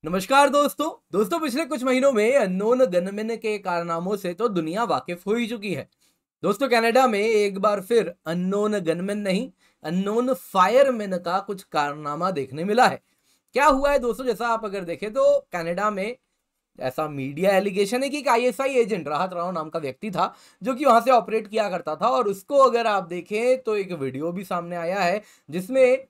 नमस्कार दोस्तों पिछले कुछ महीनों में अननोन गनमैन के कारनामों से तो दुनिया वाकिफ हो ही चुकी है। दोस्तों कनाडा में एक बार फिर अननोन गनमैन नहीं, अननोन फायरमैन का कुछ कारनामा देखने मिला है। क्या हुआ है दोस्तों, जैसा आप अगर देखें तो कनाडा में ऐसा मीडिया एलिगेशन है कि एक आईएसआई एजेंट राहत राव नाम का व्यक्ति था जो कि वहां से ऑपरेट किया करता था, और उसको अगर आप देखें तो एक वीडियो भी सामने आया है जिसमें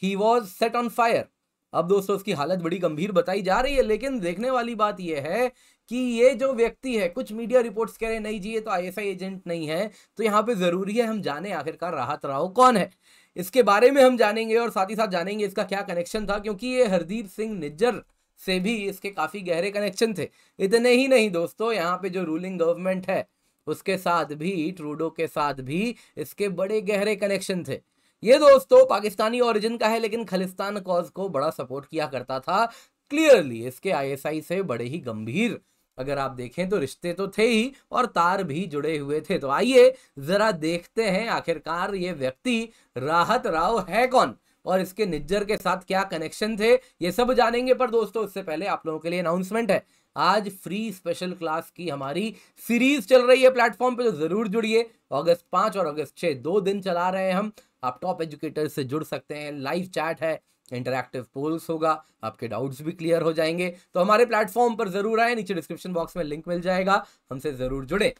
he was set on fire. अब दोस्तों उसकी हालत बड़ी गंभीर बताई जा रही है, लेकिन देखने वाली बात यह है कि ये जो व्यक्ति है, कुछ मीडिया रिपोर्ट्स कह रहे नहीं जी ये तो आईएसआई एजेंट नहीं है, तो यहाँ पे जरूरी है हम जाने आखिरकार राहत राव कौन है। इसके बारे में हम जानेंगे और साथ ही साथ जानेंगे इसका क्या कनेक्शन था, क्योंकि ये हरदीप सिंह निज्जर से भी इसके काफी गहरे कनेक्शन थे। इतने ही नहीं दोस्तों, यहाँ पे जो रूलिंग गवर्नमेंट है उसके साथ भी, ट्रूडो के साथ भी इसके बड़े गहरे कनेक्शन थे। ये दोस्तों पाकिस्तानी ओरिजिन का है, लेकिन खालिस्तान कॉज को बड़ा सपोर्ट किया करता था। क्लियरली इसके आईएसआई से बड़े ही गंभीर अगर आप देखें तो रिश्ते तो थे ही, और तार भी जुड़े हुए थे। तो आइए जरा देखते हैं आखिरकार ये व्यक्ति राहत राव है कौन और इसके निज्जर के साथ क्या कनेक्शन थे, ये सब जानेंगे। पर दोस्तों उससे पहले आप लोगों के लिए अनाउंसमेंट है, आज फ्री स्पेशल क्लास की हमारी सीरीज चल रही है प्लेटफॉर्म पे, तो जरूर जुड़िए। अगस्त 5 और अगस्त 6 2 दिन चला रहे हैं हम। आप टॉप एजुकेटर से जुड़ सकते हैं, लाइव चैट है, इंटरैक्टिव पोल्स होगा, आपके डाउट्स भी क्लियर हो जाएंगे। तो हमारे प्लेटफॉर्म पर जरूर आए, नीचे डिस्क्रिप्शन बॉक्स में लिंक मिल जाएगा, हमसे जरूर जुड़े।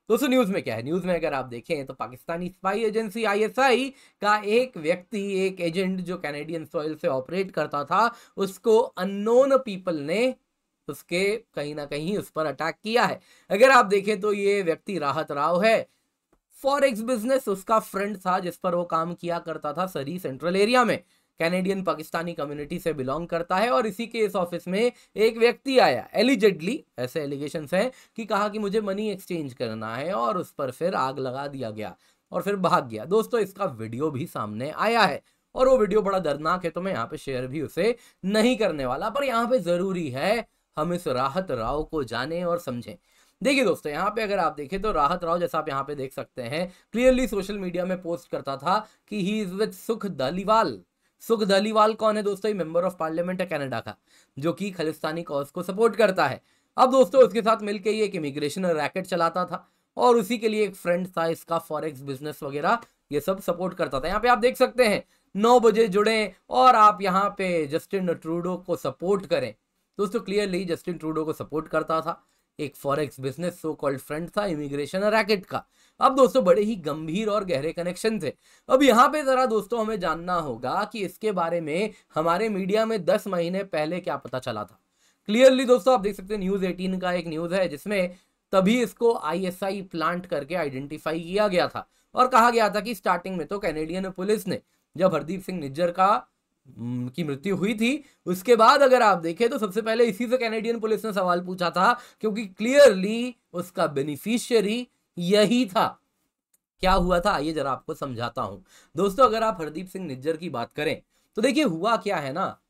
दोस्तों न्यूज में क्या है, न्यूज में अगर आप देखें तो पाकिस्तानी स्पाई एजेंसी आईएसआई का एक व्यक्ति, एक एजेंट जो कैनेडियन सॉइल से ऑपरेट करता था, उसको अननोन पीपल ने उसके कहीं ना कहीं उस पर अटैक किया है। अगर आप देखें तो ये व्यक्ति राहत राव है। फॉरेक्स बिजनेस उसका फ्रेंड था जिस पर वो काम किया करता था सरी सेंट्रल एरिया में। कैनेडियन पाकिस्तानी कम्युनिटी से बिलोंग करता है, और इसी के इस ऑफिस में एक व्यक्ति आया, एलिजेडली ऐसे एलिगेशंस हैं कि कहा कि मुझे मनी एक्सचेंज करना है, और उस पर फिर आग लगा दिया गया और फिर भाग गया। दोस्तों इसका वीडियो भी सामने आया है, और वो वीडियो बड़ा दर्दनाक है, तो मैं यहाँ पे शेयर भी उसे नहीं करने वाला। पर यहाँ पे जरूरी है हम इस राहत राव को जाने और समझें। देखिए दोस्तों यहाँ पे अगर आप देखें तो राहत राव, जैसा आप यहाँ पे देख सकते हैं, क्लियरली सोशल मीडिया में पोस्ट करता था कि ही इज विद सुख धालीवाल। सुख धालीवाल कौन है दोस्तों? मेंबर ऑफ पार्लियामेंट है कनाडा का, जो कि खालिस्तानी कॉज को सपोर्ट करता है। अब दोस्तों उसके साथ मिलकर ये एक इमिग्रेशन रैकेट चलाता था, और उसी के लिए एक फ्रेंड था इसका, फॉरेक्स बिजनेस वगैरह ये सब सपोर्ट करता था। यहाँ पे आप देख सकते हैं 9 बजे जुड़े और आप यहाँ पे जस्टिन ट्रूडो को सपोर्ट करें। दोस्तों क्लियरली जस्टिन ट्रूडो को सपोर्ट करता था, एक forex business so called friend था इमिग्रेशन रैकेट का। अब दोस्तों बड़े ही गंभीर और गहरे कनेक्शन थे। अब यहाँ पे जरा दोस्तों हमें जानना होगा कि इसके बारे में हमारे मीडिया में 10 महीने पहले क्या पता चला था। क्लियरली दोस्तों आप देख सकते हैं न्यूज 18 का एक न्यूज है जिसमें तभी इसको आईएसआई प्लांट करके आइडेंटिफाई किया गया था, और कहा गया था कि स्टार्टिंग में तो कैनेडियन पुलिस ने, जब हरदीप सिंह निज्जर की मृत्यु हुई थी, उसके बाद अगर आप देखें तो सबसे पहले इसी से कैनेडियन पुलिस ने सवाल पूछा था, क्योंकि क्लियरली उसका बेनिफिशियरी यही था। क्या हुआ था आइए जरा आपको समझाता हूं। दोस्तों अगर आप हरदीप सिंह निज्जर की बात करें तो देखिए हुआ क्या है ना,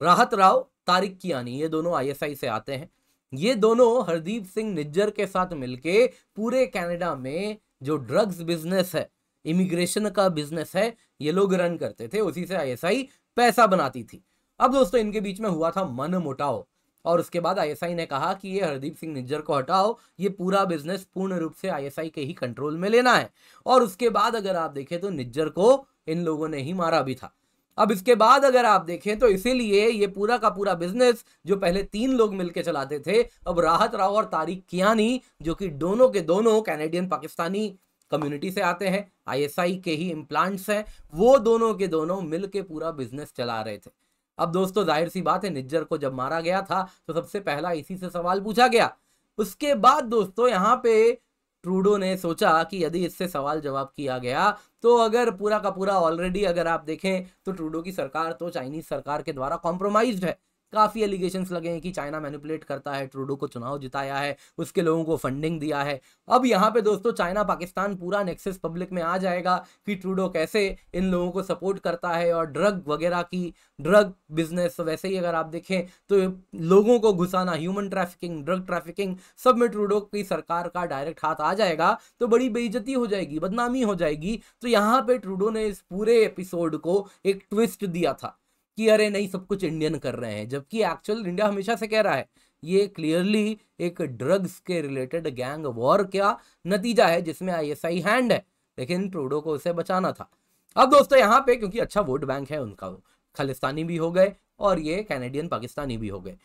राहत राव, तारिक कियानी, ये दोनों आईएसआई से आते हैं। ये दोनों हरदीप सिंह निज्जर के साथ मिलके पूरे कनाडा में जो ड्रग्स बिजनेस है, इमिग्रेशन का बिजनेस है, ये लोग रन करते थे, उसी से आईएसआई पैसा बनाती थी। अब दोस्तों इनके बीच में हुआ था मन मुटाव, और उसके बाद आईएसआई ने कहा कि ये हरदीप सिंह निज्जर को हटाओ, ये पूरा बिजनेस पूर्ण रूप से आईएसआई के ही कंट्रोल में लेना है। और उसके बाद अगर आप देखें तो निज्जर को इन लोगों ने ही मारा भी था। अब इसके बाद अगर आप देखें तो इसीलिए ये पूरा का पूरा बिजनेस जो पहले 3 लोग मिलकर चलाते थे, अब राहत राव और तारिक कियानी, जो कि दोनों के दोनों कैनेडियन पाकिस्तानी कम्युनिटी से आते हैं, आईएसआई के ही इम्प्लांट्स हैं, वो दोनों के दोनों मिलके पूरा बिजनेस चला रहे थे। अब दोस्तों जाहिर सी बात है, निज्जर को जब मारा गया था तो सबसे पहला इसी से सवाल पूछा गया। उसके बाद दोस्तों यहाँ पे ट्रूडो ने सोचा कि यदि इससे सवाल जवाब किया गया तो अगर पूरा का पूरा, ऑलरेडी अगर आप देखें तो ट्रूडो की सरकार तो चाइनीज सरकार के द्वारा कॉम्प्रोमाइज्ड है। काफी एलिगेशंस लगे हैं कि चाइना मैनिपुलेट करता है, ट्रूडो को चुनाव जिताया है, उसके लोगों को फंडिंग दिया है। अब यहाँ पे दोस्तों चाइना पाकिस्तान पूरा नेक्सस पब्लिक में आ जाएगा कि ट्रूडो कैसे इन लोगों को सपोर्ट करता है, और ड्रग वगैरह की, ड्रग बिजनेस वैसे ही अगर आप देखें तो लोगों को घुसाना, ह्यूमन ट्रैफिकिंग, ड्रग ट्रैफिकिंग, सब में ट्रूडो की सरकार का डायरेक्ट हाथ आ जाएगा, तो बड़ी बेइज्जती हो जाएगी, बदनामी हो जाएगी। तो यहाँ पे ट्रूडो ने इस पूरे एपिसोड को एक ट्विस्ट दिया था। कि अरे नहीं सब कुछ इंडियन कर रहे हैं, जबकि एक्चुअल इंडिया हमेशा से कह रहा है ये क्लियरली एक ड्रग्स के रिलेटेड गैंग वॉर का नतीजा है जिसमें आईएसआई हैंड है, लेकिन ट्रूडो को उसे बचाना था। अब दोस्तों यहाँ पे क्योंकि अच्छा वोट बैंक है उनका, खालिस्तानी भी हो गए और ये कैनेडियन पाकिस्तानी भी हो गए,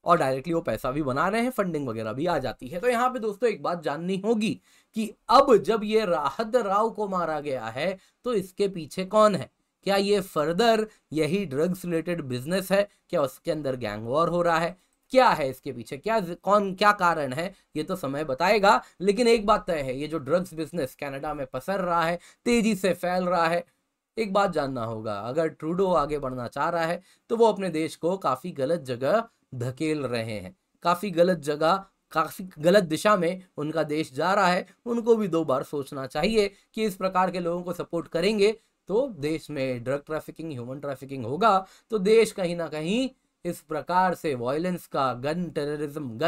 और डायरेक्टली वो पैसा भी बना रहे हैं, फंडिंग वगैरह भी आ जाती है। तो यहाँ पे दोस्तों एक बात जाननी होगी कि अब जब ये राहत राव को मारा गया है तो इसके पीछे कौन है? क्या ये फर्दर यही ड्रग्स रिलेटेड बिजनेस है? क्या उसके अंदर गैंग वॉर हो रहा है? क्या है इसके पीछे, क्या कारण है, ये तो समय बताएगा। लेकिन एक बात तय है, ये जो ड्रग्स बिजनेस कनाडा में पसर रहा है, तेजी से फैल रहा है, एक बात जानना होगा, अगर ट्रूडो आगे बढ़ना चाह रहा है तो वो अपने देश को काफी गलत जगह धकेल रहे हैं, काफी गलत जगह, काफी गलत दिशा में उनका देश जा रहा है। उनको भी 2 बार सोचना चाहिए कि इस प्रकार के लोगों को सपोर्ट करेंगे तो देश में ड्रग ट्रैफिकिंग, ह्यूमन ट्रैफिकिंग होगा, तो देश कहीं ना कहीं इस प्रकार से वायलेंस का, gun terrorism,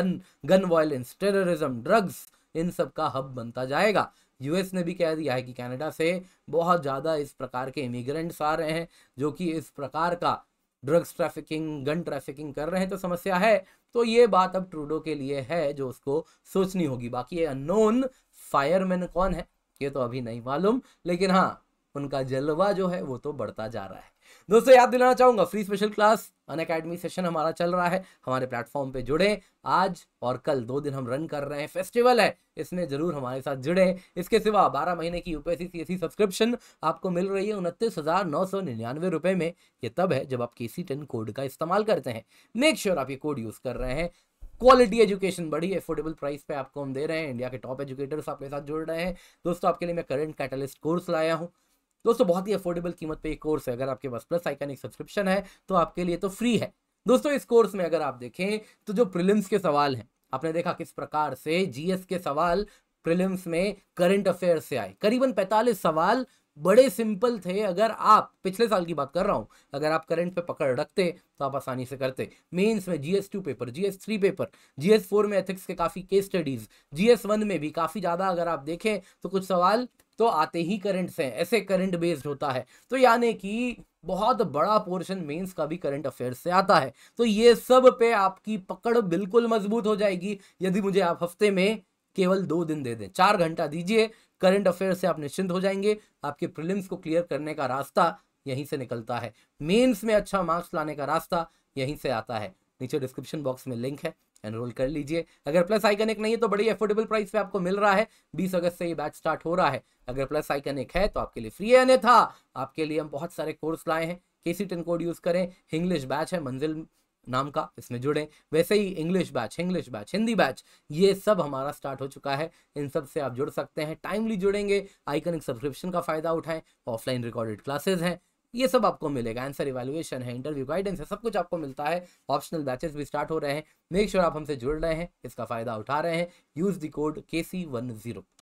gun violence, terrorism, drugs, इन सब का हब बनता जाएगा। यूएस ने भी कह दिया है कि कनाडा से बहुत ज़्यादा इस प्रकार के इमिग्रेंट्स आ रहे हैं जो कि इस प्रकार का ड्रग्स ट्रैफिकिंग, गन ट्रैफिकिंग कर रहे हैं, तो समस्या है। तो ये बात अब ट्रूडो के लिए है जो उसको सोचनी होगी। बाकी ये अननोन फायरमैन कौन है ये तो अभी नहीं मालूम, लेकिन हाँ उनका जलवा जो है वो तो बढ़ता जा रहा है। दोस्तों याद दिलाना चाहूंगा, free special class Unacademy session हमारा चल रहा है, हमारे प्लेटफॉर्म पे जुड़े। आज और कल 2 दिन हम रन कर रहे हैं, फेस्टिवल है, इसमें जरूर हमारे साथ जुड़े। इसके सिवा 12 महीने की यूपीएससी सीएससी सब्सक्रिप्शन आपको मिल रही है 29,999 रुपए में। ये तब है जब आप KC10 कोड का इस्तेमाल करते हैं। मेक श्योर आप ये कोड यूज कर रहे हैं। क्वालिटी एजुकेशन बड़ी अफोर्डेबल प्राइस पे आपको हम दे रहे हैं, इंडिया के टॉप एजुकेटर्स आपके साथ जुड़ रहे हैं। दोस्तों आपके लिए मैं करंट कैटलिस्ट कोर्स लाया हूँ। दोस्तों बहुत ही अफोर्डेबल कीमत पे एक कोर्स है, अगर आपके पास प्लस आइकन एक सब्सक्रिप्शन है तो आपके लिए तो फ्री है। दोस्तों इस कोर्स में अगर आप देखें तो जो प्रीलिम्स के सवाल हैं, आपने देखा किस प्रकार से जीएस के सवाल प्रीलिम्स में करंट अफेयर्स से आए, करीबन 45 सवाल बड़े सिंपल थे। अगर आप पिछले साल की बात कर रहा हूं, अगर आप करंट पे पकड़ रखते तो आप आसानी से करते। मेंस में GS2 paper, GS3 paper, GS4 में एथिक्स के काफी केस स्टडीज, GS1 में भी काफी ज्यादा अगर आप देखें तो कुछ सवाल तो आते ही करंट से, ऐसे करंट बेस्ड होता है। तो यानी कि बहुत बड़ा पोर्शन मेंस का भी करंट अफेयर्स से आता है। तो ये सब पे आपकी पकड़ बिल्कुल मजबूत हो जाएगी यदि मुझे आप हफ्ते में केवल 2 दिन दे दें, 4 घंटा दीजिए, करंट अफेयर से आप निश्चिंत हो जाएंगे। आपके प्रीलिम्स को क्लियर करने का रास्ता यहीं से निकलता है, मेंस में अच्छा मार्क्स लाने का रास्ता यहीं से आता है। नीचे डिस्क्रिप्शन बॉक्स में लिंक है, एनरोल कर लीजिए। अगर प्लस आइकन एक नहीं है तो बड़ी अफोर्डेबल प्राइस पे आपको मिल रहा है। 20 अगस्त से ये बैच स्टार्ट हो रहा है। अगर प्लस आइकन एक है तो आपके लिए फ्री है, अन्यथा आपके लिए हम बहुत सारे कोर्स लाए हैं। KC10 कोड यूज करें, इंग्लिश बैच है मंजिल नाम का, इसमें जुड़े। वैसे ही इंग्लिश बैच, हिंदी बैच, ये सब हमारा स्टार्ट हो चुका है। इन सब से आप जुड़ सकते हैं, टाइमली जुड़ेंगे, आइकनिक सब्सक्रिप्शन का फायदा उठाएं, ऑफलाइन रिकॉर्डेड क्लासेस हैं, ये सब आपको मिलेगा। आंसर इवैल्यूएशन है, इंटरव्यू गाइडेंस है, सब कुछ आपको मिलता है। ऑप्शनल बैचेस भी स्टार्ट हो रहे हैं। मेक श्योर आप हमसे जुड़ रहे हैं, इसका फायदा उठा रहे हैं। Use the code KC10।